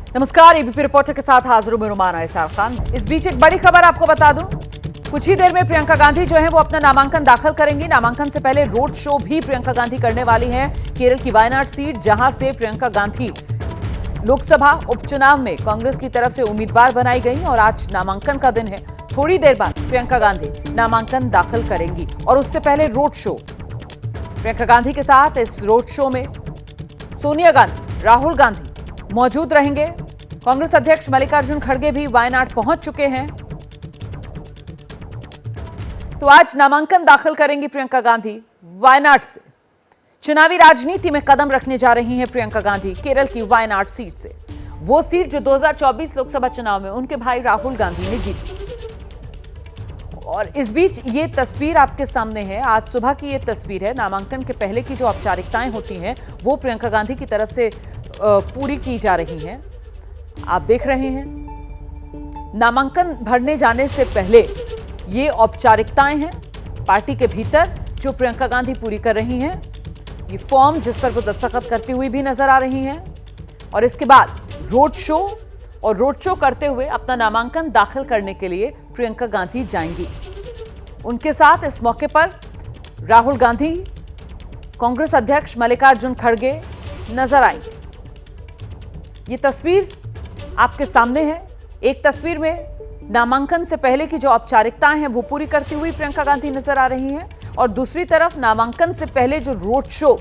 नमस्कार, ABP reporter के साथ हाजिर हूं मैं रुमाना इसार खान। इस बीच एक बड़ी खबर आपको बता दूं, कुछ ही देर में प्रियंका गांधी जो है वो अपना नामांकन दाखिल करेंगी। नामांकन से पहले रोड शो भी प्रियंका गांधी करने वाली हैं केरल की वायनाड सीट, जहां से प्रियंका गांधी लोकसभा उपचुनाव में कांग्रेस की तरफ से उम्मीदवार बनाई गई और आज नामांकन का दिन है। थोड़ी देर बाद प्रियंका गांधी नामांकन दाखिल करेंगी और उससे पहले रोड शो। प्रियंका गांधी के साथ इस रोड शो में सोनिया गांधी, राहुल गांधी मौजूद रहेंगे। कांग्रेस अध्यक्ष मल्लिकार्जुन खड़गे भी वायनाड पहुंच चुके हैं। तो आज नामांकन दाखिल करेंगी प्रियंका गांधी वायनाड से। चुनावी राजनीति में कदम रखने जा रही हैं प्रियंका गांधी केरल की वायनाड सीट से, वो सीट जो 2024 लोकसभा चुनाव में उनके भाई राहुल गांधी ने जीती। और इस बीच ये तस्वीर आपके सामने है, आज सुबह की ये तस्वीर है। नामांकन के पहले की जो औपचारिकताएं होती हैं वो प्रियंका गांधी की तरफ से पूरी की जा रही हैं। आप देख रहे हैं नामांकन भरने जाने से पहले ये औपचारिकताएं हैं पार्टी के भीतर जो प्रियंका गांधी पूरी कर रही हैं। ये फॉर्म जिस पर वो दस्तखत करती हुई भी नजर आ रही हैं और इसके बाद रोड शो, और रोड शो करते हुए अपना नामांकन दाखिल करने के लिए प्रियंका गांधी जाएंगी। उनके साथ इस मौके पर राहुल गांधी, कांग्रेस अध्यक्ष मल्लिकार्जुन खड़गे नजर आएंगे। ये तस्वीर आपके सामने है। एक तस्वीर में नामांकन से पहले की जो औपचारिकताएं हैं वो पूरी करती हुई प्रियंका गांधी नजर आ रही हैं और दूसरी तरफ नामांकन से पहले जो रोड शो,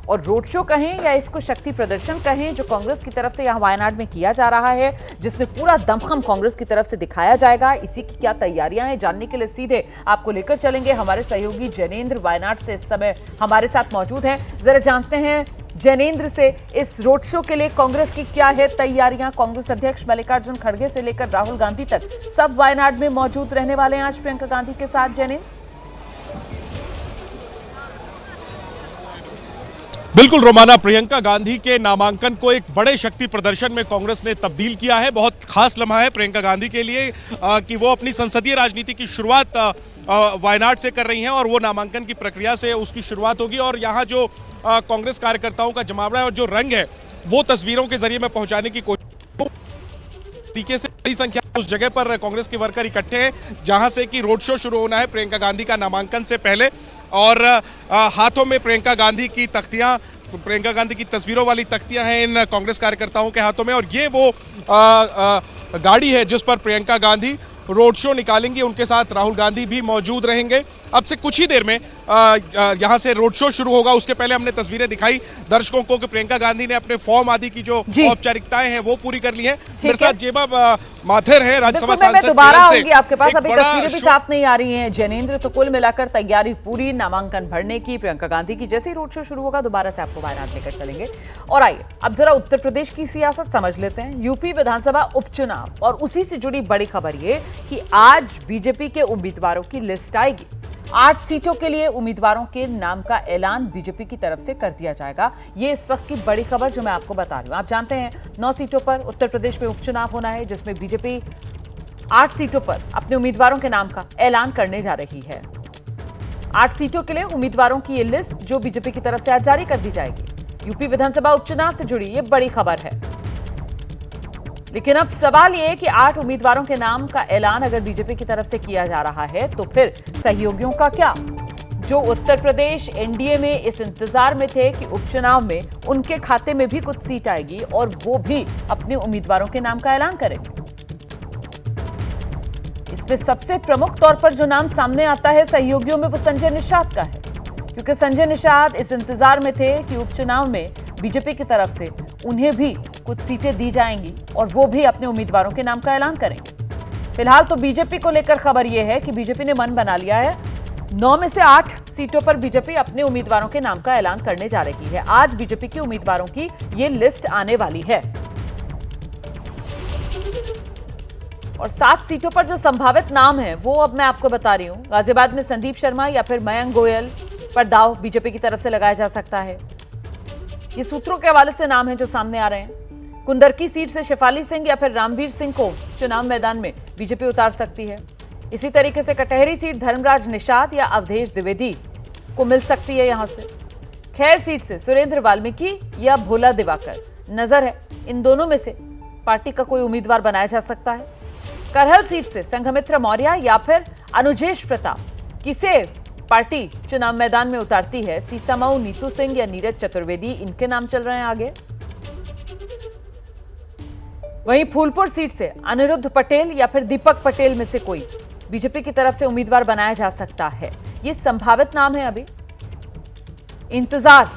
और रोड शो कहें या इसको शक्ति प्रदर्शन कहें, जो कांग्रेस की तरफ से यहां वायनाड में किया जा रहा है, जिसमें पूरा दमखम कांग्रेस की तरफ से दिखाया जाएगा। इसी की क्या तैयारियां हैं जानने के लिए सीधे आपको लेकर चलेंगे। हमारे सहयोगी जैनेंद्र वायनाड से इस समय हमारे साथ मौजूद हैं। जरा जानते हैं जैनेंद्र से इस रोड शो के लिए कांग्रेस की क्या है तैयारियां। कांग्रेस अध्यक्ष मल्लिकार्जुन खड़गे से लेकर राहुल गांधी तक सब वायनाड में मौजूद रहने वाले हैं आज प्रियंका गांधी के साथ। जैनेंद्र, बिल्कुल रोमाना, प्रियंका गांधी के नामांकन को एक बड़े शक्ति प्रदर्शन में कांग्रेस ने तब्दील किया है। बहुत खास लम्हा है प्रियंका गांधी के लिए कि वो अपनी संसदीय राजनीति की शुरुआत वायनाड से कर रही हैं और वो नामांकन की प्रक्रिया से उसकी शुरुआत होगी। और यहाँ जो कांग्रेस कार्यकर्ताओं का जमावड़ा है और जो रंग है वो तस्वीरों के जरिए में पहुंचाने की कोशिश तरीके से बड़ी संख्या उस जगह पर कांग्रेस के वर्कर इकट्ठे हैं जहां से कि रोड शो शुरू होना है प्रियंका गांधी का नामांकन से पहले। और हाथों में प्रियंका गांधी की तख्तियां, प्रियंका गांधी की तस्वीरों वाली तख्तियां हैं इन कांग्रेस कार्यकर्ताओं के हाथों में। और ये वो गाड़ी है जिस पर प्रियंका गांधी रोड शो निकालेंगी। उनके साथ राहुल गांधी भी मौजूद रहेंगे। अब से कुछ ही देर में यहां से रोड शो शुरू होगा। उसके पहले हमने तस्वीरें दिखाई दर्शकों को कि प्रियंका गांधी ने अपने फॉर्म आदि की जो औपचारिकताएं हैं वो पूरी कर ली हैं। मेरे साथ जेबा माथेर है, राज्यसभा सांसद। दोबारा आऊंगी आपके पास, अभी तस्वीरें भी साफ नहीं आ रही हैं जैनेंद्र। तो कुल मिलाकर तैयारी पूरी नामांकन भरने की प्रियंका गांधी की। जैसे ही रोड शो शुरू होगा दोबारा से आपको वायनाड लेकर चलेंगे। और आइए अब जरा उत्तर प्रदेश की सियासत समझ लेते हैं। यूपी विधानसभा उपचुनाव और उसी से जुड़ी बड़ी खबर ये कि आज बीजेपी के उम्मीदवारों की लिस्ट आएगी। 8 सीटों के लिए उम्मीदवारों के नाम का ऐलान बीजेपी की तरफ से कर दिया जाएगा। ये इस वक्त की बड़ी खबर जो मैं आपको बता रही हूं। आप जानते हैं 9 सीटों पर उत्तर प्रदेश में उपचुनाव होना है, जिसमें बीजेपी 8 सीटों पर अपने उम्मीदवारों के नाम का ऐलान करने जा रही है। 8 सीटों के लिए उम्मीदवारों की ये लिस्ट जो बीजेपी की तरफ से आज जारी कर दी जाएगी। यूपी विधानसभा उपचुनाव से जुड़ी ये बड़ी खबर है। लेकिन अब सवाल ये है कि 8 उम्मीदवारों के नाम का ऐलान अगर बीजेपी की तरफ से किया जा रहा है तो फिर सहयोगियों का क्या, जो उत्तर प्रदेश एनडीए में इस इंतजार में थे कि उपचुनाव में उनके खाते में भी कुछ सीट आएगी और वो भी अपने उम्मीदवारों के नाम का ऐलान करेंगे। इसमें सबसे प्रमुख तौर पर जो नाम सामने आता है सहयोगियों में वो संजय निषाद का है, क्योंकि संजय निषाद इस इंतजार में थे कि उपचुनाव में बीजेपी की तरफ से उन्हें भी कुछ सीटें दी जाएंगी और वो भी अपने उम्मीदवारों के नाम का ऐलान करेंगे। फिलहाल तो बीजेपी को लेकर खबर यह है कि बीजेपी ने मन बना लिया है। 9 में से 8 सीटों पर बीजेपी अपने उम्मीदवारों के नाम का ऐलान करने जा रही है। आज बीजेपी के उम्मीदवारों की ये लिस्ट आने वाली है और 7 सीटों पर जो संभावित नाम है वो अब मैं आपको बता रही हूं। गाजियाबाद में संदीप शर्मा या फिर मयंक गोयल पर दाव बीजेपी की तरफ से लगाया जा सकता है। ये सूत्रों के हवाले से नाम है जो सामने आ रहे हैं। कुंदर की सीट से शेफाली सिंह या फिर रामवीर सिंह को चुनाव मैदान में बीजेपी उतार सकती है। इसी तरीके से कटहरी सीट धर्मराज निषाद या अवधेश द्विवेदी को मिल सकती है। यहां से खैर सीट से सुरेंद्र वाल्मीकि या भोला दिवाकर नजर है इन दोनों में से पार्टी का कोई उम्मीदवार बनाया जा सकता है? करहल सीट से संघमित्र मौर्य या फिर अनुजेश प्रताप, किसे पार्टी चुनाव मैदान में उतारती है? सीसामऊ नीतू सिंह या नीरज चतुर्वेदी, इनके नाम चल रहे हैं आगे। वहीं फूलपुर सीट से अनिरुद्ध पटेल या फिर दीपक पटेल में से कोई बीजेपी की तरफ से उम्मीदवार बनाया जा सकता है। ये संभावित नाम है। अभी इंतजार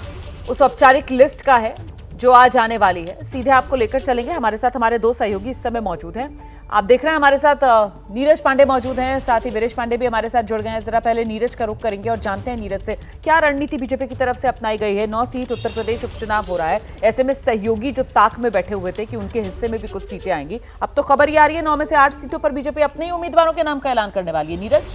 उस औपचारिक लिस्ट का है जो आज आने वाली है। सीधे आपको लेकर चलेंगे। हमारे साथ हमारे दो सहयोगी इस समय मौजूद हैं। आप देख रहे हैं हमारे साथ नीरज पांडे मौजूद हैं, साथ ही वीरेश पांडे भी हमारे साथ जुड़ गए हैं। जरा पहले नीरज का रुख करेंगे और जानते हैं नीरज से क्या रणनीति बीजेपी की तरफ से अपनाई गई है। 9 सीट उत्तर प्रदेश उपचुनाव हो रहा है, ऐसे में सहयोगी जो ताक में बैठे हुए थे कि उनके हिस्से में भी कुछ सीटें आएंगी, अब तो खबर ये आ रही है 9 में से 8 सीटों पर बीजेपी अपने ही उम्मीदवारों के नाम का ऐलान करने वाली है। नीरज,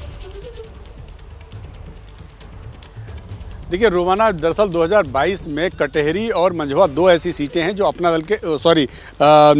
देखिए रोमाना, दरअसल 2022 में कटहरी और मंझवा 2 ऐसी सीटें हैं जो अपना दल के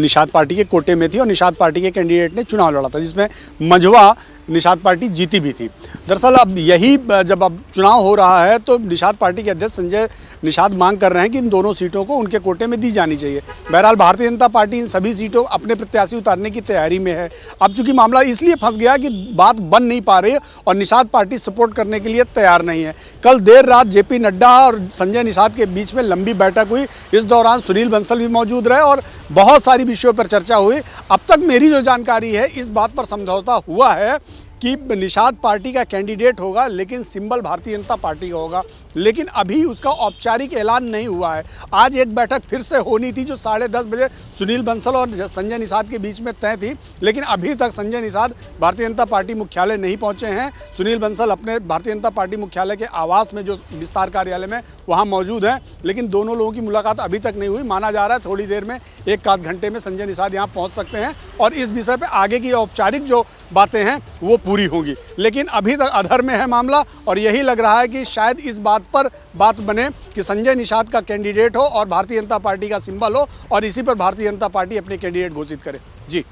निषाद पार्टी के कोटे में थी और निषाद पार्टी के कैंडिडेट ने चुनाव लड़ा था, जिसमें मंझवा निषाद पार्टी जीती भी थी। दरअसल अब यही जब अब चुनाव हो रहा है तो निषाद पार्टी के अध्यक्ष संजय निषाद मांग कर रहे हैं कि इन दोनों सीटों को उनके कोटे में दी जानी चाहिए। बहरहाल भारतीय जनता पार्टी इन सभी सीटों अपने प्रत्याशी उतारने की तैयारी में है। अब चूंकि मामला इसलिए फंस गया कि बात बन नहीं पा रही है और निषाद पार्टी सपोर्ट करने के लिए तैयार नहीं है। कल देर रात जेपी नड्डा और संजय निषाद के बीच में लंबी बैठक हुई। इस दौरान सुनील बंसल भी मौजूद रहे और बहुत सारी विषयों पर चर्चा हुई। अब तक मेरी जो जानकारी है, इस बात पर समझौता हुआ है कि निषाद पार्टी का कैंडिडेट होगा, लेकिन सिंबल भारतीय जनता पार्टी का होगा, लेकिन अभी उसका औपचारिक ऐलान नहीं हुआ है। आज एक बैठक फिर से होनी थी जो 10:30 बजे सुनील बंसल और संजय निषाद के बीच में तय थी, लेकिन अभी तक संजय निषाद भारतीय जनता पार्टी मुख्यालय नहीं पहुंचे हैं। सुनील बंसल अपने भारतीय जनता पार्टी मुख्यालय के आवास में, जो विस्तार कार्यालय में, वहां मौजूद हैं, लेकिन दोनों लोगों की मुलाकात अभी तक नहीं हुई। माना जा रहा है थोड़ी देर में, 1 आध घंटे में संजय निषाद यहाँ पहुँच सकते हैं और इस विषय पर आगे की औपचारिक जो बातें हैं वो पूरी होंगी, लेकिन अभी तक अधर में है मामला। और यही लग रहा है कि शायद इस बात पर बात बने कि संजय निषाद का कैंडिडेट हो और भारतीय जनता पार्टी का सिंबल हो और इसी पर भारतीय जनता पार्टी अपने कैंडिडेट घोषित करे। जी,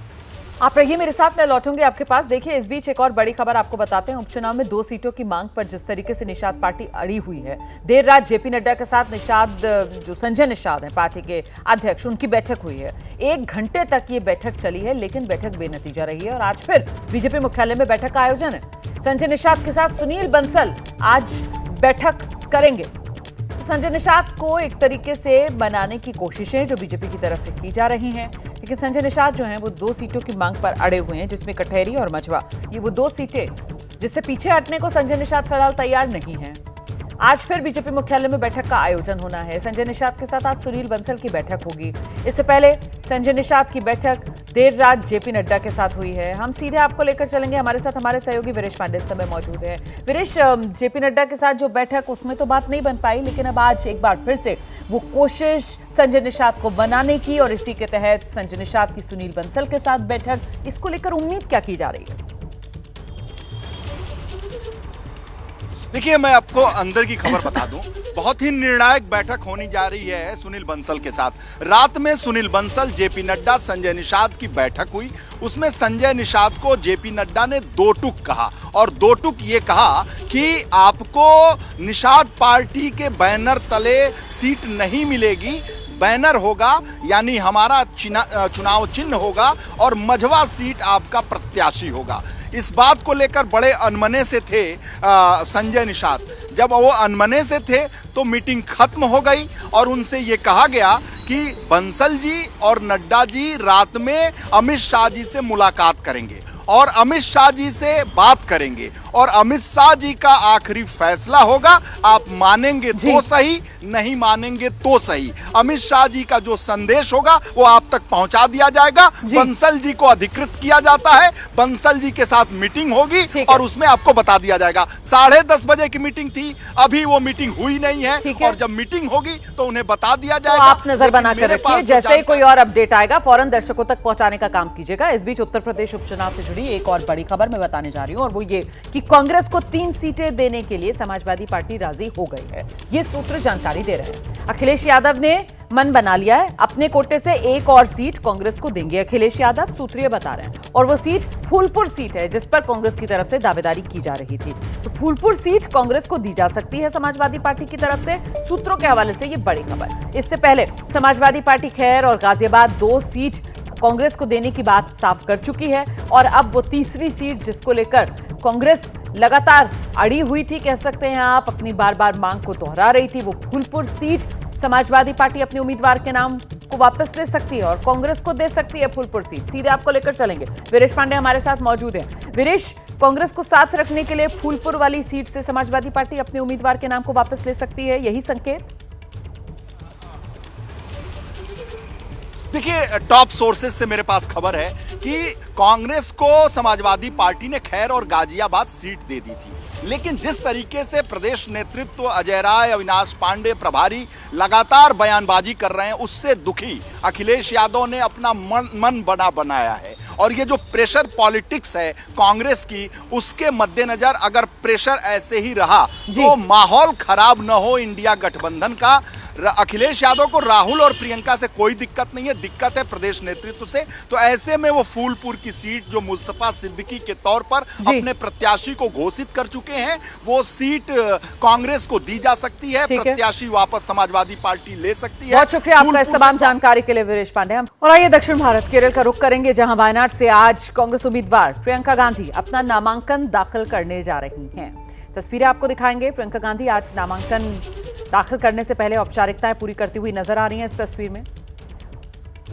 आप रहिए मेरे साथ, मैं लौटूंगी आपके पास। देखिए, इस बीच एक और बड़ी खबर आपको बताते हैं। उपचुनाव में 2 सीटों की मांग पर जिस तरीके से निषाद पार्टी अड़ी हुई है, देर रात जेपी नड्डा के साथ निषाद, जो संजय निषाद हैं पार्टी के अध्यक्ष, उनकी बैठक हुई है। 1 घंटे तक ये बैठक चली है, लेकिन बैठक बेनतीजा रही है और आज फिर बीजेपी मुख्यालय में बैठक का आयोजन है। संजय निषाद के साथ सुनील बंसल आज बैठक करेंगे। संजय निषाद को एक तरीके से बनाने की कोशिशें जो बीजेपी की तरफ से की जा रही हैं, लेकिन संजय निषाद जो हैं वो 2 सीटों की मांग पर अड़े हुए हैं, जिसमें कटहरी और मंझवा, ये वो 2 सीटें जिससे पीछे हटने को संजय निषाद फिलहाल तैयार नहीं है। आज फिर बीजेपी मुख्यालय में बैठक का आयोजन होना है। संजय निषाद के साथ आज सुनील बंसल की बैठक होगी। इससे पहले संजय निषाद की बैठक देर रात जेपी नड्डा के साथ हुई है। हम सीधे आपको लेकर चलेंगे। हमारे साथ हमारे सहयोगी वीरेश पांडे इस समय मौजूद है। वीरेश, जेपी नड्डा के साथ जो बैठक, उसमें तो बात नहीं बन पाई, लेकिन अब आज एक बार फिर से वो कोशिश संजय निषाद को बनाने की, और इसी के तहत संजय निषाद की सुनील बंसल के साथ बैठक, इसको लेकर उम्मीद क्या की जा रही है? देखिए, मैं आपको अंदर की खबर बता दूं, बहुत ही निर्णायक बैठक होनी जा रही है सुनील बंसल के साथ। रात में सुनील बंसल, जेपी नड्डा, संजय निषाद की बैठक हुई। उसमें संजय निषाद को जेपी नड्डा ने 2 टूक कहा और 2 टूक ये कहा कि आपको निषाद पार्टी के बैनर तले सीट नहीं मिलेगी, बैनर होगा यानी हमारा चुनाव चिन्ह होगा और मंझवा सीट आपका प्रत्याशी होगा। इस बात को लेकर बड़े अनमने से थे संजय निषाद। जब वो अनमने से थे तो मीटिंग खत्म हो गई और उनसे ये कहा गया कि बंसल जी और नड्डा जी रात में अमित शाह जी से मुलाकात करेंगे और अमित शाह जी से बात करेंगे और अमित शाह जी का आखिरी फैसला होगा। आप मानेंगे तो सही, नहीं मानेंगे तो सही। अमित शाह जी का जो संदेश होगा वो आप तक पहुंचा दिया जाएगा। बंसल जी को अधिकृत किया जाता है, बंसल जी के साथ मीटिंग होगी और उसमें आपको बता दिया जाएगा। 10:30 बजे की मीटिंग थी, अभी वो मीटिंग हुई नहीं है और जब मीटिंग होगी तो उन्हें बता दिया जाएगा। तो आप नजर बनाकर रखिए, जैसे ही कोई और अपडेट आएगा फौरन दर्शकों तक पहुंचाने का काम कीजिएगा। इस बीच उत्तर प्रदेश उपचुनाव से जुड़ी एक और बड़ी खबर मैं बताने जा रही हूं, और वो ये कि कांग्रेस को 3 सीटें देने के लिए समाजवादी पार्टी राजी हो गई है। ये सूत्र जानकारी दे रहे हैं। अखिलेश यादव ने मन बना लिया है, अपने कोटे से एक और सीट कांग्रेस को देंगे अखिलेश यादव, सूत्रीय बता रहे हैं। और वो सीट फूलपुर सीट है, जिस पर कांग्रेस की तरफ से दावेदारी की जा रही थी। तो फूलपुर सीट कांग्रेस को दी जा सकती है समाजवादी पार्टी की तरफ से, सूत्रों के हवाले से ये बड़ी खबर। इससे पहले समाजवादी पार्टी खैर और गाजियाबाद 2 सीट कांग्रेस को देने की बात साफ कर चुकी है और अब वो तीसरी सीट जिसको लेकर कांग्रेस लगातार अड़ी हुई थी, कह सकते हैं आप, अपनी बार बार मांग को दोहरा रही थी, वो फूलपुर सीट समाजवादी पार्टी अपने उम्मीदवार के नाम को वापस ले सकती है और कांग्रेस को दे सकती है फूलपुर सीट। सीधे आपको लेकर चलेंगे, वीरेश पांडे हमारे साथ मौजूद हैं। वीरेश, कांग्रेस को साथ रखने के लिए फूलपुर वाली सीट से समाजवादी पार्टी अपने उम्मीदवार के नाम को वापस ले सकती है, यही संकेत? देखिए, टॉप सोर्सेज से मेरे पास खबर है कि कांग्रेस को समाजवादी पार्टी ने खैर और गाजियाबाद सीट दे दी थी, लेकिन जिस तरीके से प्रदेश नेतृत्व अजय राय, अविनाश पांडे प्रभारी लगातार बयानबाजी कर रहे हैं, उससे दुखी अखिलेश यादव ने अपना मन बनाया है। और ये जो प्रेशर पॉलिटिक्स है कांग्रेस की, उसके मद्देनजर अगर प्रेशर ऐसे ही रहा तो माहौल खराब न हो इंडिया गठबंधन का। अखिलेश यादव को राहुल और प्रियंका से कोई दिक्कत नहीं है, दिक्कत है प्रदेश नेतृत्व से। तो ऐसे में वो फूलपुर की सीट जो मुस्तफा सिद्दीकी के तौर पर अपने प्रत्याशी को घोषित कर चुके हैं, वो सीट कांग्रेस को दी जा सकती है, प्रत्याशी वापस समाजवादी पार्टी ले सकती है। बहुत शुक्रिया आपका इस तमाम जानकारी के लिए वीरेश पांडे। और आइए दक्षिण भारत केरल का रुख करेंगे, जहां वायनाड से आज कांग्रेस उम्मीदवार प्रियंका गांधी अपना नामांकन दाखिल करने जा रही हैं। तस्वीरें आपको दिखाएंगे। प्रियंका गांधी आज नामांकन दाखिल करने से पहले औपचारिकताएं पूरी करती हुई नजर आ रही हैं इस तस्वीर में।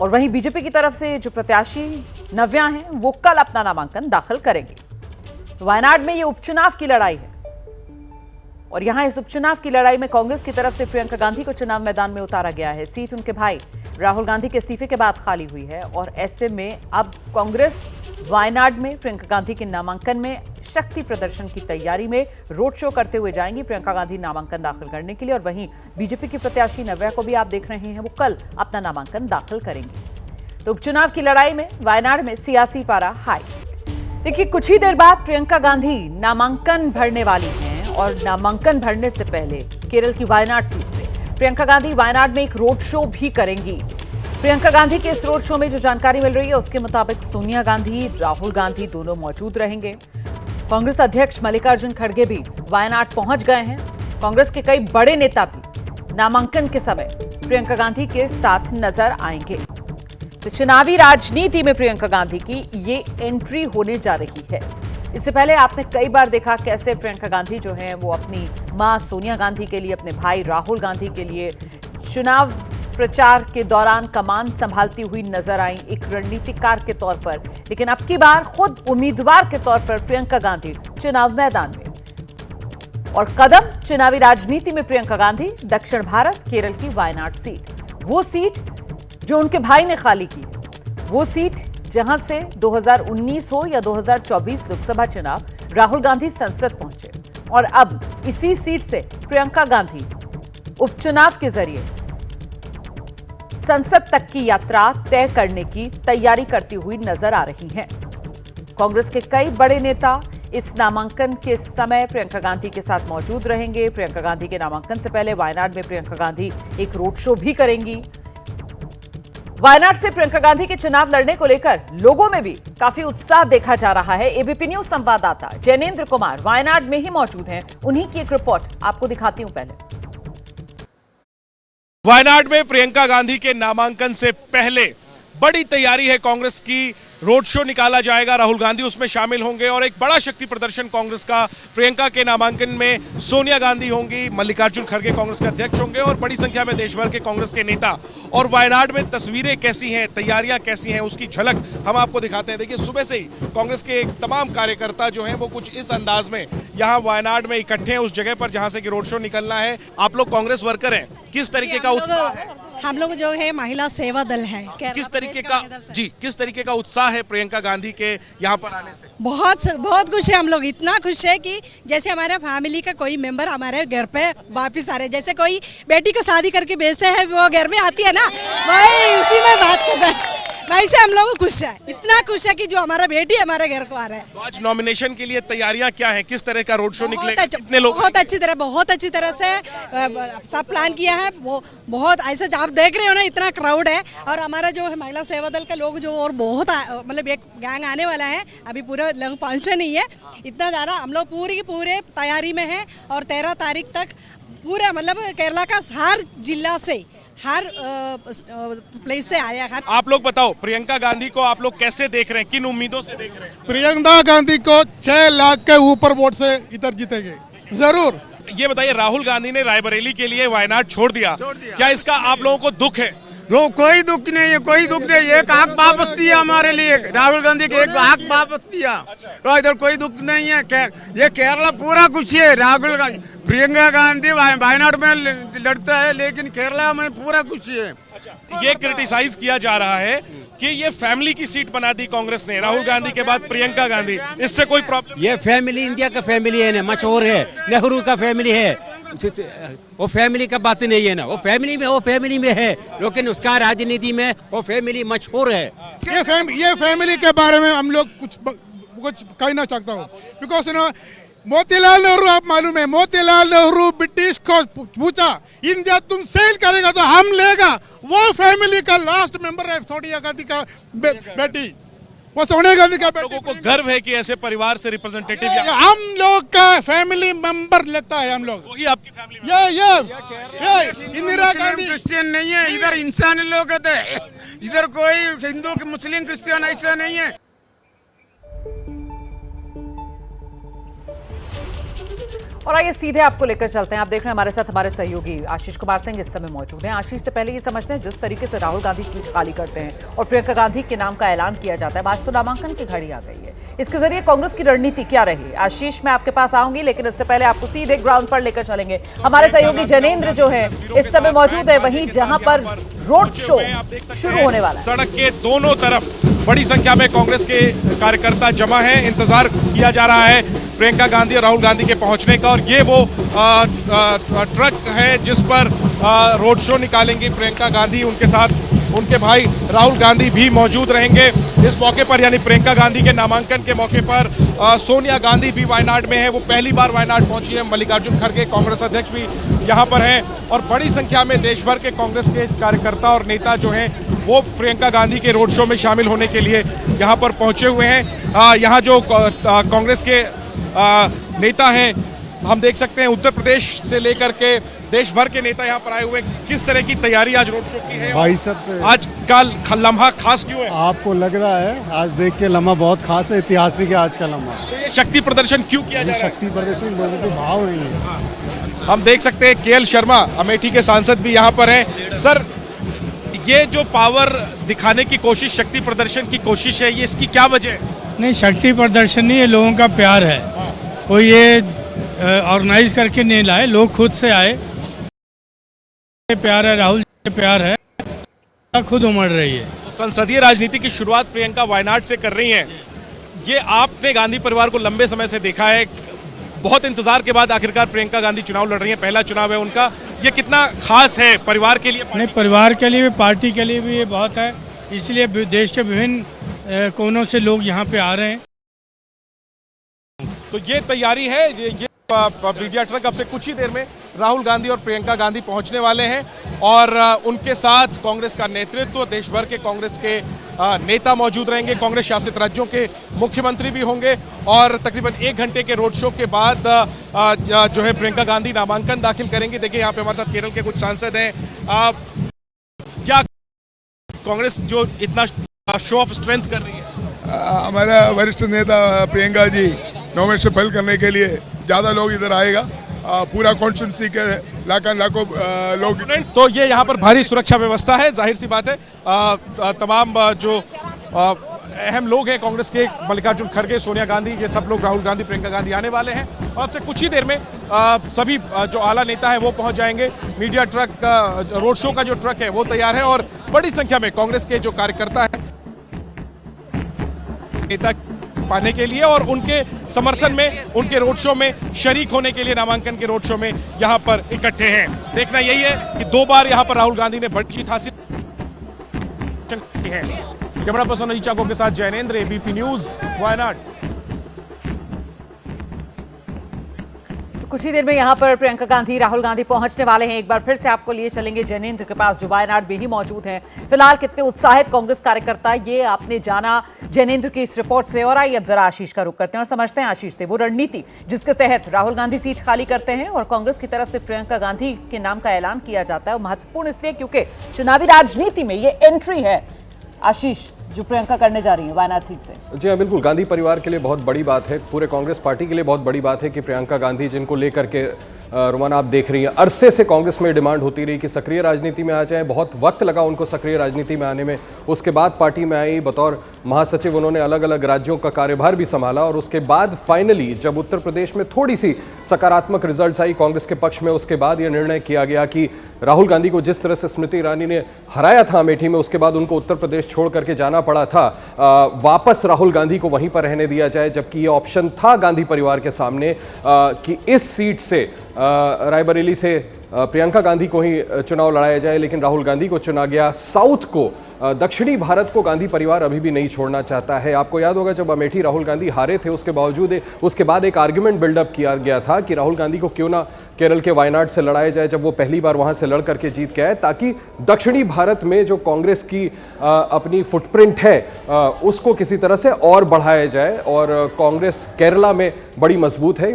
और वहीं बीजेपी की तरफ से जो प्रत्याशी नव्या हैं, वो कल अपना नामांकन दाखिल करेंगे। वायनाड में ये उपचुनाव की लड़ाई है और यहां इस उपचुनाव की लड़ाई में कांग्रेस की तरफ से प्रियंका गांधी को चुनाव मैदान में उतारा गया है। सीट उनके भाई राहुल गांधी के इस्तीफे के बाद खाली हुई है और ऐसे में अब कांग्रेस वायनाड में प्रियंका गांधी के नामांकन में शक्ति प्रदर्शन की तैयारी में रोड शो करते हुए जाएंगी प्रियंका गांधी नामांकन दाखिल करने के लिए। और वहीं बीजेपी की प्रत्याशी नव्या को भी आप देख रहे हैं, वो कल अपना नामांकन दाखिल करेंगी। तो उपचुनाव की लड़ाई में वायनाड में सियासी पारा हाई। देखिए, कुछ ही देर बाद प्रियंका गांधी नामांकन भरने वाली हैं और नामांकन भरने से पहले केरल की वायनाड सीट से प्रियंका गांधी वायनाड में एक रोड शो भी करेंगी। प्रियंका गांधी के इस रोड शो में जो जानकारी मिल रही है उसके मुताबिक सोनिया गांधी, राहुल गांधी दोनों मौजूद रहेंगे। कांग्रेस अध्यक्ष मल्लिकार्जुन खड़गे भी वायनाड पहुंच गए हैं। कांग्रेस के कई बड़े नेता भी नामांकन के समय प्रियंका गांधी के साथ नजर आएंगे। तो चुनावी राजनीति में प्रियंका गांधी की ये एंट्री होने जा रही है। इससे पहले आपने कई बार देखा कैसे प्रियंका गांधी जो है वो अपनी मां सोनिया गांधी के लिए, अपने भाई राहुल गांधी के लिए चुनाव प्रचार के दौरान कमान संभालती हुई नजर आई एक रणनीतिकार के तौर पर। लेकिन अब की बार खुद उम्मीदवार के तौर पर प्रियंका गांधी चुनाव मैदान में और कदम चुनावी राजनीति में प्रियंका गांधी दक्षिण भारत केरल की वायनाड सीट, वो सीट जो उनके भाई ने खाली की, वो सीट जहां से 2019 हो या 2024 लोकसभा चुनाव राहुल गांधी संसद पहुंचे और अब इसी सीट से प्रियंका गांधी उपचुनाव के जरिए संसद तक की यात्रा तय करने की तैयारी करती हुई नजर आ रही हैं। कांग्रेस के कई बड़े नेता इस नामांकन के समय प्रियंका गांधी के साथ मौजूद रहेंगे। प्रियंका गांधी के नामांकन से पहले वायनाड में प्रियंका गांधी एक रोड शो भी करेंगी। वायनाड से प्रियंका गांधी के चुनाव लड़ने को लेकर लोगों में भी काफी उत्साह देखा जा रहा है। एबीपी न्यूज संवाददाता जैनेन्द्र कुमार वायनाड में ही मौजूद हैं, उन्हीं की एक रिपोर्ट आपको दिखाती हूं। पहले वायनाड में प्रियंका गांधी के नामांकन से पहले बड़ी तैयारी है कांग्रेस की। रोड शो निकाला जाएगा, राहुल गांधी उसमें शामिल होंगे और एक बड़ा शक्ति प्रदर्शन कांग्रेस का प्रियंका के नामांकन में सोनिया गांधी होंगी, मल्लिकार्जुन खड़गे कांग्रेस के अध्यक्ष होंगे और बड़ी संख्या में देश भर के कांग्रेस के नेता। और वायनाड में तस्वीरें कैसी हैं, तैयारियां कैसी हैं, उसकी झलक हम आपको दिखाते हैं। देखिए, सुबह से ही कांग्रेस के तमाम कार्यकर्ता जो हैं वो कुछ इस अंदाज में यहाँ वायनाड में इकट्ठे हैं, उस जगह पर जहां से कि रोड शो निकलना है। आप लोग कांग्रेस वर्कर हैं, किस तरीके का उत्साह है? हम लोग जो है महिला सेवा दल है। किस तरीके का किस तरीके का उत्साह है प्रियंका गांधी के यहाँ पर आने से? बहुत खुश है हम लोग, इतना खुश है कि जैसे हमारे फैमिली का कोई मेंबर हमारे घर पे वापिस आ रहे, जैसे कोई बेटी को शादी करके भेजते हैं वो घर में आती है ना, वही उसी में बात करते हैं, वैसे हम लोग खुश है, इतना खुश है कि जो हमारा बेटी हमारे घर को आ रहा है। तो आज नॉमिनेशन के लिए तैयारियां क्या है, किस तरह का रोड शो निकलेगा, कितने लोग? बहुत अच्छी तरह से सब प्लान किया है। वो बहुत ऐसे आप देख रहे हो ना, इतना क्राउड है। और हमारा जो है महिला सेवा दल का लोग जो और बहुत मतलब एक गैंग आने वाला है, अभी पूरा लगभग 500 नहीं है, इतना ज़्यादा हम लोग पूरे तैयारी में है। और 13 तारीख तक पूरा मतलब केरला का हर जिला से हर प्लेस से आया हर आप लोग बताओ, प्रियंका गांधी को आप लोग कैसे देख रहे हैं, किन उम्मीदों से देख रहे हैं? प्रियंका गांधी को 6 लाख के ऊपर वोट से इधर जीतेंगे जरूर। ये बताइए, राहुल गांधी ने रायबरेली के लिए वायनाड छोड़ दिया, क्या इसका आप लोगों को दुख है? नो, कोई दुख नहीं है, कोई दुख नहीं। एक आंख वापस दिया हमारे लिए, राहुल गांधी के एक आंख वापस दिया, तो इधर कोई दुख नहीं है। ये केरला पूरा खुशी है। राहुल गांधी, प्रियंका गांधी वायनाड में लड़ता है, लेकिन केरला में पूरा खुशी है। ये क्रिटिसाइज किया जा रहा है कि ये फैमिली की सीट बना दी कांग्रेस ने, राहुल गांधी के बाद प्रियंका गांधी, इससे कोई प्रॉब्लम? ये फैमिली इंडिया का फैमिली है ना, मशहूर है, नेहरू का फैमिली है, वो फैमिली का बात नहीं है ना, वो फैमिली में है, लेकिन उसका राजनीति में वो फैमिली मशहूर है। ये फैमिली के बारे में हम लोग कुछ कहना चाहता हूँ, बिकॉज मोतीलाल नेहरू, आप मालूम है, मोतीलाल नेहरू ब्रिटिश को पूछा, इंडिया तुम सेल करेगा तो हम लेगा। वो फैमिली का लास्ट मेंबर है सोनिया गांधी का बेटी, वो सोनिया गांधी का बेटी। लोगों को गर्व है कि ऐसे परिवार से रिप्रेजेंटेटिव हम लोग का फैमिली मेंबर लेता है, हम लोग। वही आपकी फैमिली में? ये इंदिरा गांधी क्रिश्चियन नहीं है, इधर इंसानी लोग होते हैं, इधर कोई हिंदू मुस्लिम क्रिश्चियन ऐसा नहीं है। और आइए सीधे आपको लेकर चलते हैं। आप देख रहे हैं हमारे साथ हमारे सहयोगी आशीष कुमार सिंह इस समय मौजूद हैं। आशीष से पहले ये समझते हैं, जिस तरीके से राहुल गांधी सीट खाली करते हैं और प्रियंका गांधी के नाम का ऐलान किया जाता है, आज तो नामांकन की घड़ी आ गई है, इसके जरिए कांग्रेस की रणनीति क्या रही? आशीष, मैं आपके पास आऊंगी, लेकिन इससे पहले आपको सीधे ग्राउंड पर लेकर चलेंगे। हमारे सहयोगी जैनेंद्र जो है इस समय मौजूद है वहीं, जहां पर रोड शो शुरू होने वाला है। सड़क के दोनों तरफ बड़ी संख्या में कांग्रेस के कार्यकर्ता जमा हैं, इंतजार किया जा रहा है प्रियंका गांधी और राहुल गांधी के पहुंचने का। और ये वो ट्रक है जिस पर रोड शो निकालेंगी प्रियंका गांधी, उनके साथ उनके भाई राहुल गांधी भी मौजूद रहेंगे इस मौके पर। यानी प्रियंका गांधी के नामांकन के मौके पर सोनिया गांधी भी वायनाड में है, वो पहली बार वायनाड पहुंची है। मल्लिकार्जुन खड़गे कांग्रेस अध्यक्ष भी यहाँ पर हैं और बड़ी संख्या में देश भर के कांग्रेस के कार्यकर्ता और नेता जो हैं वो प्रियंका गांधी के रोड शो में शामिल होने के लिए यहाँ पर पहुंचे हुए हैं। यहाँ जो कांग्रेस के नेता हैं, हम देख सकते हैं उत्तर प्रदेश से लेकर के देश भर के नेता यहाँ पर आए हुए। किस तरह की तैयारी आज रोड शो की है? भाई सबसे आज का लम्हा खास क्यों है? आपको लग रहा है आज देख के लम्हा बहुत खास है, ऐतिहासिक है आज का लम्हा। तो ये शक्ति प्रदर्शन क्यों किया जा रहा है? शक्ति प्रदर्शन पॉजिटिव भाव नहीं है। हम देख सकते हैं केएल शर्मा अमेठी के सांसद भी यहाँ पर हैं। सर, ये जो पावर दिखाने की कोशिश, शक्ति प्रदर्शन की कोशिश है, ये इसकी क्या वजह है? नहीं, शक्ति प्रदर्शन नहीं, ये लोगों का प्यार है, कोई ये ऑर्गेनाइज करके नहीं लाए, लोग खुद से आए। प्यार है, राहुल जी प्यार है, खुद उमड़ रही है। तो संसदीय राजनीति की शुरुआत प्रियंका वायनाड से कर रही हैं। ये आपने गांधी परिवार को लंबे समय से देखा है, बहुत इंतजार के बाद आखिरकार प्रियंका गांधी चुनाव लड़ रही हैं, पहला चुनाव है उनका, ये कितना खास है परिवार के लिए? नहीं, परिवार के लिए भी, पार्टी के लिए भी ये बहुत है, इसलिए देश के विभिन्न कोनों से लोग यहाँ पे आ रहे हैं। तो ये तैयारी है, ये मीडिया ट्रक अब से कुछ ही देर में राहुल गांधी और प्रियंका गांधी पहुंचने वाले हैं और उनके साथ कांग्रेस का नेतृत्व, देश भर के कांग्रेस के नेता मौजूद रहेंगे, कांग्रेस शासित राज्यों के मुख्यमंत्री भी होंगे। और तकरीबन 1 घंटे के रोड शो के बाद जो है प्रियंका गांधी नामांकन दाखिल करेंगे। देखिए यहाँ पे हमारे साथ केरल के कुछ सांसद हैं। क्या कांग्रेस जो इतना शो ऑफ स्ट्रेंथ कर रही है? हमारा वरिष्ठ नेता प्रियंका जी नॉमिनेशन फाइल करने के लिए ज़्यादा लोग इधर आएगा, पूरा कॉन्स्टिट्यूंसी के लाखों लोग। तो ये यहाँ पर भारी सुरक्षा व्यवस्था है, जाहिर सी बात है। तमाम जो अहम लोग हैं कांग्रेस के, मल्लिकार्जुन खड़गे, सोनिया गांधी, ये सब लोग, राहुल गांधी, प्रियंका गांधी आने वाले हैं और अब से कुछ ही देर में सभी जो आला नेता हैं वो पहुंच जाएंगे। मीडिया ट्रक, रोड शो का जो ट्रक है वो तैयार है और बड़ी संख्या में कांग्रेस के जो कार्यकर्ता हैं नेता पाने के लिए और उनके समर्थन में, उनके रोड शो में शरीक होने के लिए, नामांकन के रोड शो में यहाँ पर इकट्ठे हैं। देखना यही है कि 2 बार यहाँ पर राहुल गांधी ने बड़ी जीत हासिल की है। कैमरा पर्सन अजीत चाको के साथ जैनेंद्र, एबीपी न्यूज, वायनाड। कुछ ही देर में यहाँ पर प्रियंका गांधी राहुल गांधी पहुंचने वाले हैं। एक बार फिर से आपको लिए चलेंगे जैनेंद्र के पास, जो वायनाड में ही मौजूद हैं। फिलहाल कितने उत्साहित कांग्रेस कार्यकर्ता, ये आपने जाना जैनेंद्र की इस रिपोर्ट से। और आइए अब जरा आशीष का रुख करते हैं और समझते हैं आशीष से वो रणनीति जिसके तहत राहुल गांधी सीट खाली करते हैं और कांग्रेस की तरफ से प्रियंका गांधी के नाम का ऐलान किया जाता है। और महत्वपूर्ण इसलिए क्योंकि चुनावी राजनीति में ये एंट्री है आशीष जो प्रियंका करने जा रही है वायनाड सीट से। जी हाँ, बिल्कुल। गांधी परिवार के लिए बहुत बड़ी बात है, पूरे कांग्रेस पार्टी के लिए बहुत बड़ी बात है कि प्रियंका गांधी, जिनको लेकर के रोमाना आप देख रही हैं, अरसे से कांग्रेस में डिमांड होती रही कि सक्रिय राजनीति में आ जाए। बहुत वक्त लगा उनको सक्रिय राजनीति में आने में। उसके बाद पार्टी में आई, बतौर महासचिव उन्होंने अलग अलग राज्यों का कार्यभार भी संभाला और उसके बाद फाइनली जब उत्तर प्रदेश में थोड़ी सी सकारात्मक रिजल्ट्स आई कांग्रेस के पक्ष में, उसके बाद यह निर्णय किया गया कि राहुल गांधी को जिस तरह से स्मृति ईरानी ने हराया था अमेठी में, उसके बाद उनको उत्तर प्रदेश छोड़ करके जाना पड़ा था, वापस राहुल गांधी को वहीं पर रहने दिया जाए। जबकि ये ऑप्शन था गांधी परिवार के सामने कि इस सीट से रायबरेली से प्रियंका गांधी को ही चुनाव लड़ाया जाए, लेकिन राहुल गांधी को चुना गया। साउथ को, दक्षिणी भारत को गांधी परिवार अभी भी नहीं छोड़ना चाहता है। आपको याद होगा जब अमेठी राहुल गांधी हारे थे, उसके बावजूद उसके बाद एक आर्ग्यूमेंट बिल्डअप किया गया था कि राहुल गांधी को क्यों ना केरल के वायनाड से लड़ाया जाए, जब वो पहली बार वहां से लड़ करके जीत के आए, ताकि दक्षिणी भारत में जो कांग्रेस की अपनी फुटप्रिंट है उसको किसी तरह से और बढ़ाया जाए। और कांग्रेस केरला में बड़ी मजबूत है,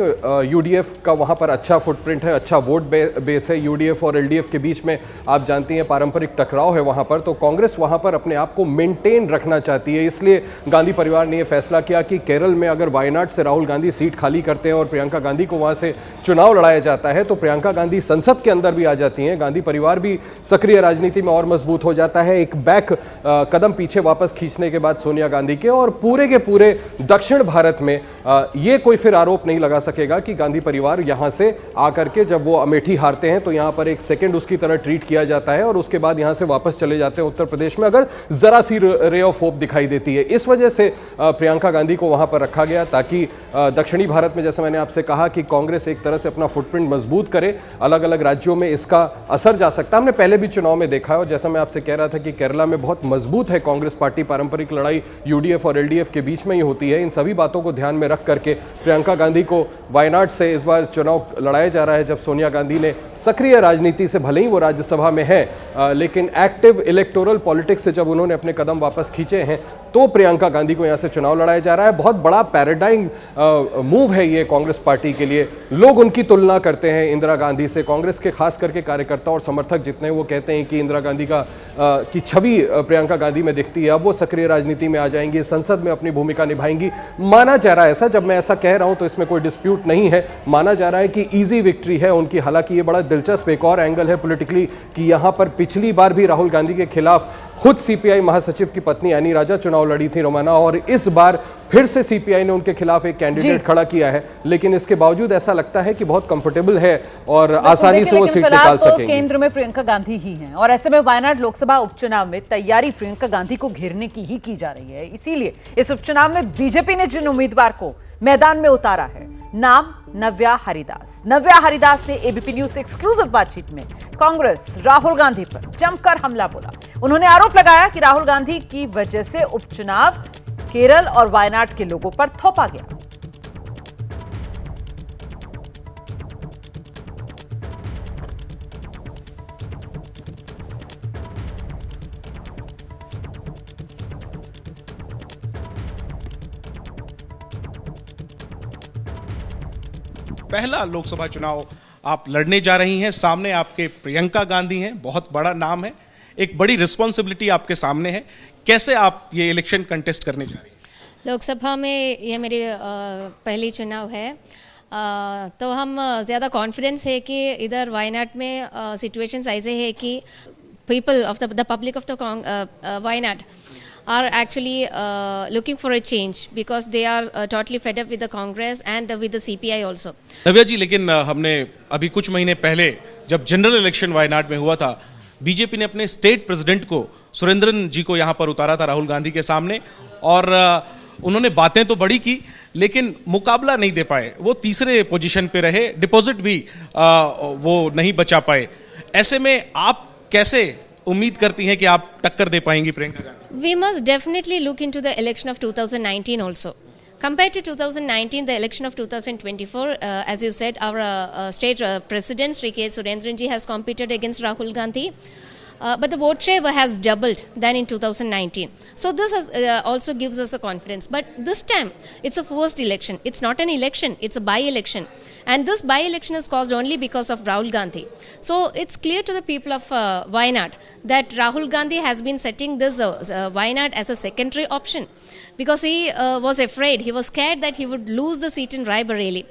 यूडीएफ का वहां पर अच्छा फुटप्रिंट है, अच्छा वोट बेस है। यूडीएफ और एलडीएफ के बीच में आप जानती हैं पारंपरिक टकराव है वहां पर, तो कांग्रेस वहां पर अपने आप को मेंटेन रखना चाहती है। इसलिए गांधी परिवार ने यह फैसला किया कि केरल में अगर वायनाड से राहुल गांधी सीट खाली करते हैं और प्रियंका गांधी को वहां से चुनाव लड़ाया जाता है तो प्रियंका गांधी संसद के अंदर भी आ जाती हैं, गांधी परिवार भी सक्रिय राजनीति में और मजबूत हो जाता है। एक बैक कदम पीछे वापस खींचने के बाद सोनिया गांधी के, और पूरे के पूरे दक्षिण भारत में ये कोई फिर आरोप नहीं लगा सकेगा कि गांधी परिवार यहां से आकर के जब वो अमेठी हारते हैं तो यहां पर एक सेकंड उसकी तरह ट्रीट किया जाता है और उसके बाद यहां से वापस चले जाते हैं उत्तर प्रदेश में अगर जरा सी रे ऑफ होप दिखाई देती है। इस वजह से प्रियंका गांधी को वहां पर रखा गया ताकि दक्षिणी भारत में, जैसे मैंने आपसे कहा, कि कांग्रेस एक तरह से अपना फुटप्रिंट मजबूत करे। अलग अलग राज्यों में इसका असर जा सकता है, हमने पहले भी चुनाव में देखा है। और जैसा मैं आपसे कह रहा था कि केरला में बहुत मजबूत है कांग्रेस पार्टी, पारंपरिक लड़ाई यूडीएफ और एलडीएफ के बीच में ही होती है। इन सभी बातों को ध्यान में रख करके प्रियंका गांधी को वायनाड से इस बार चुनाव लड़ाया जा रहा है, जब सोनिया गांधी ने सक्रिय राजनीति से, भले ही वो राज्यसभा में है, लेकिन एक्टिव इलेक्टोरल पॉलिटिक्स से जब उन्होंने अपने कदम वापस खींचे हैं, तो प्रियंका गांधी को यहां से चुनाव लड़ाया जा रहा है। बहुत बड़ा पैराडाइम मूव है ये कांग्रेस पार्टी के लिए। लोग उनकी तुलना करते हैं इंदिरा गांधी से, कांग्रेस के खास करके कार्यकर्ता और समर्थक जितने, वो कहते हैं कि इंदिरा गांधी की छवि प्रियंका गांधी में दिखती है। अब वो सक्रिय राजनीति में आ जाएंगी, संसद में अपनी भूमिका निभाएंगी। माना जा रहा है ऐसा, जब मैं ऐसा कह रहा हूं तो इसमें कोई डिस्प्यूट नहीं है, माना जा रहा है कि इजी विक्ट्री है उनकी। हालांकि ये बड़ा दिलचस्प एक और एंगल है पॉलिटिकली कि यहां पर पिछली बार भी राहुल गांधी के खिलाफ खुद सीपीआई महासचिव की पत्नी यानी राजा चुनाव लड़ी थी रोमाना, और इस बार फिर से सीपीआई ने उनके खिलाफ एक कैंडिडेट खड़ा किया है। लेकिन इसके बावजूद ऐसा लगता है कि बहुत कंफर्टेबल है और आसानी से वो सीट निकाल सकेंगे। केंद्र में प्रियंका गांधी ही हैं और ऐसे में वायनाड लोकसभा उपचुनाव में तैयारी प्रियंका गांधी को घेरने की ही की जा रही है। इसीलिए इस उपचुनाव में बीजेपी ने जिन उम्मीदवार को मैदान में उतारा है, नाम नव्या हरिदास। नव्या हरिदास ने एबीपी न्यूज से एक्सक्लूसिव बातचीत में कांग्रेस राहुल गांधी पर जमकर हमला बोला। उन्होंने आरोप लगाया कि राहुल गांधी की वजह से उपचुनाव केरल और वायनाड के लोगों पर थोपा गया। पहला लोकसभा चुनाव आप लड़ने जा रही हैं, सामने आपके प्रियंका गांधी हैं, बहुत बड़ा नाम है, एक बड़ी रिस्पॉन्सिबिलिटी आपके सामने है। कैसे आप ये इलेक्शन कंटेस्ट करने जा रही हैं? लोकसभा में ये मेरी पहली चुनाव है, तो हम ज़्यादा कॉन्फिडेंस है कि इधर वायनाड में सिचुएशंस ऐसे है कि people of the public of the Wayanad are actually looking for a change because they are totally fed up with the Congress and with the CPI also. नव्या जी, लेकिन हमने अभी कुछ महीने पहले जब जनरल इलेक्शन वायनाड में हुआ था, बीजेपी ने अपने स्टेट प्रेसिडेंट को, सुरेंद्रन जी को यहां पर उतारा था राहुल गांधी के सामने, और उन्होंने बातें तो बड़ी की लेकिन मुकाबला नहीं दे पाए। वो तीसरे पोजीशन पे रहे, डिपॉजिट भी वो नहीं बचा पाए। ऐसे में आप कैसे उम्मीद करती हैं कि आप टक्कर दे पाएंगी Priyanka Gandhi? We must definitely look into the election of 2019 also. Compared to 2019, the election of 2024, as you said, our state president, Sri K. Surendran ji, has competed against Rahul Gandhi. But the vote share has doubled than in 2019. So this also gives us a confidence. But this time, it's a forced election. It's not an election, it's a by-election. And this by-election is caused only because of Rahul Gandhi. So it's clear to the people of Wayanad that Rahul Gandhi has been setting this Wayanad as a secondary option because he was afraid, he was scared that he would lose the seat in Raebareli.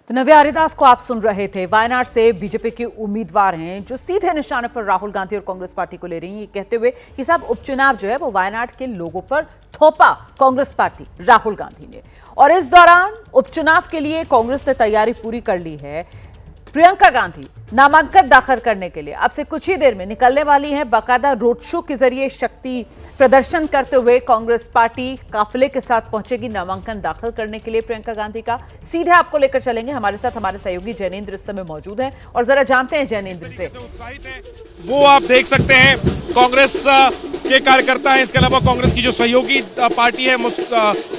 तो नव्या हरिदास को आप सुन रहे थे। वायनाड से BJP के उम्मीदवार हैं जो सीधे निशाने पर राहुल गांधी और कांग्रेस पार्टी को ले रही हैं, ये कहते हुए कि साहब उपचुनाव जो है वो वायनाड के लोगों पर थोपा कांग्रेस पार्टी राहुल गांधी ने। और इस दौरान उपचुनाव के लिए कांग्रेस ने तैयारी पूरी कर ली है। प्रियंका गांधी नामांकन दाखिल करने के लिए अब से कुछ ही देर में निकलने वाली हैं। बाकायदा रोड शो के जरिए शक्ति प्रदर्शन करते हुए कांग्रेस पार्टी काफिले के साथ पहुंचेगी नामांकन दाखिल करने के लिए प्रियंका गांधी का। सीधे आपको लेकर चलेंगे, हमारे साथ हमारे सहयोगी जैनेंद्र इस समय मौजूद हैं और जरा जानते हैं जैनेंद्र से। वो आप देख सकते हैं कांग्रेस के कार्यकर्ता हैं, इसके अलावा कांग्रेस की जो सहयोगी पार्टी है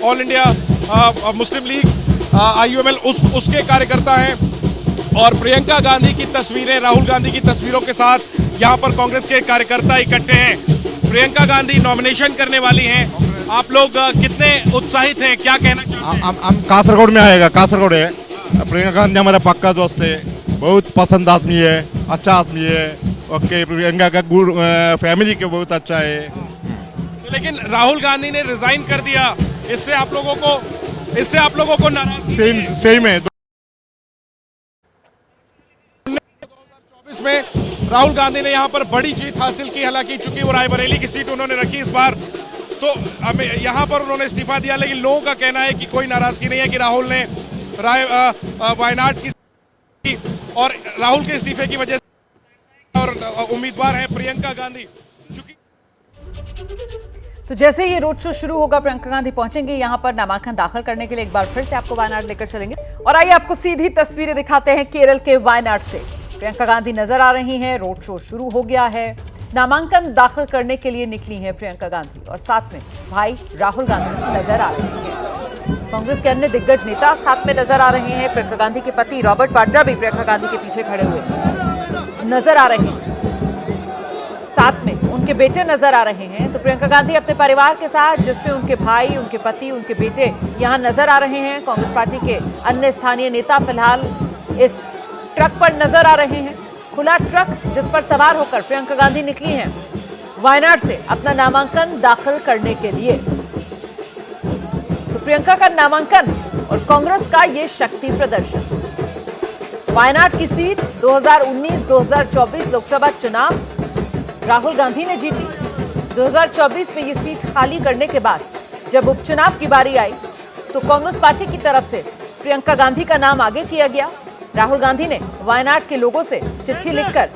all India Muslim league IUML उसके कार्यकर्ता हैं और प्रियंका गांधी की तस्वीरें, राहुल गांधी की तस्वीरों के साथ यहां पर कांग्रेस के कार्यकर्ता इकट्ठे हैं। प्रियंका गांधी नॉमिनेशन करने वाली हैं। आप लोग कितने उत्साहित हैं, क्या कहना चाहते हैं? हम कासरगोड में आएगा, कासरगोड है। प्रियंका गांधी हमारा पक्का दोस्त है, बहुत पसंद आदमी है, अच्छा आदमी है। ओके, प्रियंका का फैमिली के बहुत अच्छा है। लेकिन राहुल गांधी ने रिजाइन कर दिया, इससे आप लोगों को नाराजगी सेम है। इसमें राहुल गांधी ने यहां पर बड़ी जीत हासिल की, हालांकि चूंकि वो रायबरेली की सीट उन्होंने रखी इस बार, तो हमें यहां पर उन्होंने इस्तीफा दिया। लेकिन लोगों का कहना है कि कोई नाराजगी नहीं है कि राहुल ने वायनाड की और राहुल के इस्तीफे की वजह से और उम्मीदवार हैं प्रियंका गांधी। तो जैसे ही ये रोड शो शुरू होगा प्रियंका गांधी पहुंचेंगे यहां पर नामांकन दाखिल करने के लिए। एक बार फिर से आपको वायनाड लेकर चलेंगे और आइए आपको सीधी तस्वीरें दिखाते हैं केरल के वायनाड से। प्रियंका गांधी नजर आ रही हैं, रोड शो शुरू हो गया है, नामांकन दाखिल करने के लिए निकली हैं प्रियंका गांधी और साथ में भाई राहुल गांधी नजर आ रहे हैं। कांग्रेस के अन्य दिग्गज नेता साथ में नजर आ रहे हैं। प्रियंका गांधी के पति रॉबर्ट वाड्रा भी प्रियंका गांधी के पीछे खड़े हुए नजर आ रहे हैं, साथ में उनके बेटे नजर आ रहे हैं। तो प्रियंका गांधी अपने परिवार के साथ, जिसमें उनके भाई, उनके पति, उनके बेटे यहाँ नजर आ रहे हैं। कांग्रेस पार्टी के अन्य स्थानीय नेता फिलहाल इस ट्रक पर नजर आ रहे हैं। खुला ट्रक जिस पर सवार होकर प्रियंका गांधी निकली हैं वायनाड से अपना नामांकन दाखिल करने के लिए। तो प्रियंका का नामांकन और कांग्रेस का ये शक्ति प्रदर्शन। वायनाड की सीट 2019-2024 लोकसभा चुनाव राहुल गांधी ने जीती। 2024 में ये सीट खाली करने के बाद जब उपचुनाव की बारी आई तो कांग्रेस पार्टी की तरफ से प्रियंका गांधी का नाम आगे किया गया। राहुल गांधी ने वायनाड के लोगों से चिट्ठी लिखकर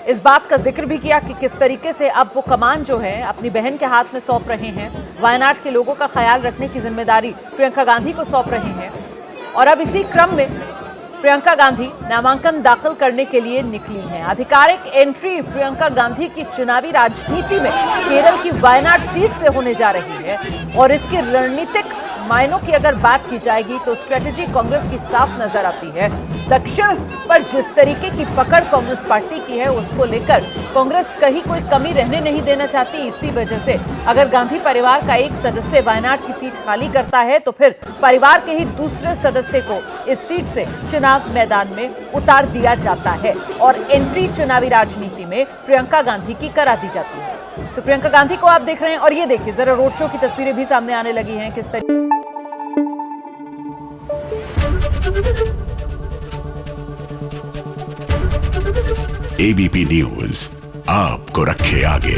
इस बात का जिक्र भी किया कि किस तरीके से अब वो कमान जो है अपनी बहन के हाथ में सौंप रहे हैं। वायनाड के लोगों का ख्याल रखने की जिम्मेदारी प्रियंका गांधी को सौंप रहे हैं। और अब इसी क्रम में प्रियंका गांधी नामांकन दाखिल करने के लिए निकली हैं। आधिकारिक एंट्री प्रियंका गांधी की चुनावी राजनीति में केरल की वायनाड सीट से होने जा रही है और इसके रणनीतिक मायनों की अगर बात की जाएगी तो स्ट्रेटेजी कांग्रेस की साफ नजर आती है। दक्षिण पर जिस तरीके की पकड़ कांग्रेस पार्टी की है उसको लेकर कांग्रेस कहीं कोई कमी रहने नहीं देना चाहती। इसी वजह से अगर गांधी परिवार का एक सदस्य वायनाड की सीट खाली करता है तो फिर परिवार के ही दूसरे सदस्य को इस सीट से चुनाव मैदान में उतार दिया जाता है और एंट्री चुनावी राजनीति में प्रियंका गांधी की करा दी जाती है। तो प्रियंका गांधी को आप देख रहे हैं और ये देखिए जरा रोड शो की तस्वीरें भी सामने आने लगी हैं किस तरीके। ABP न्यूज आपको रखे आगे।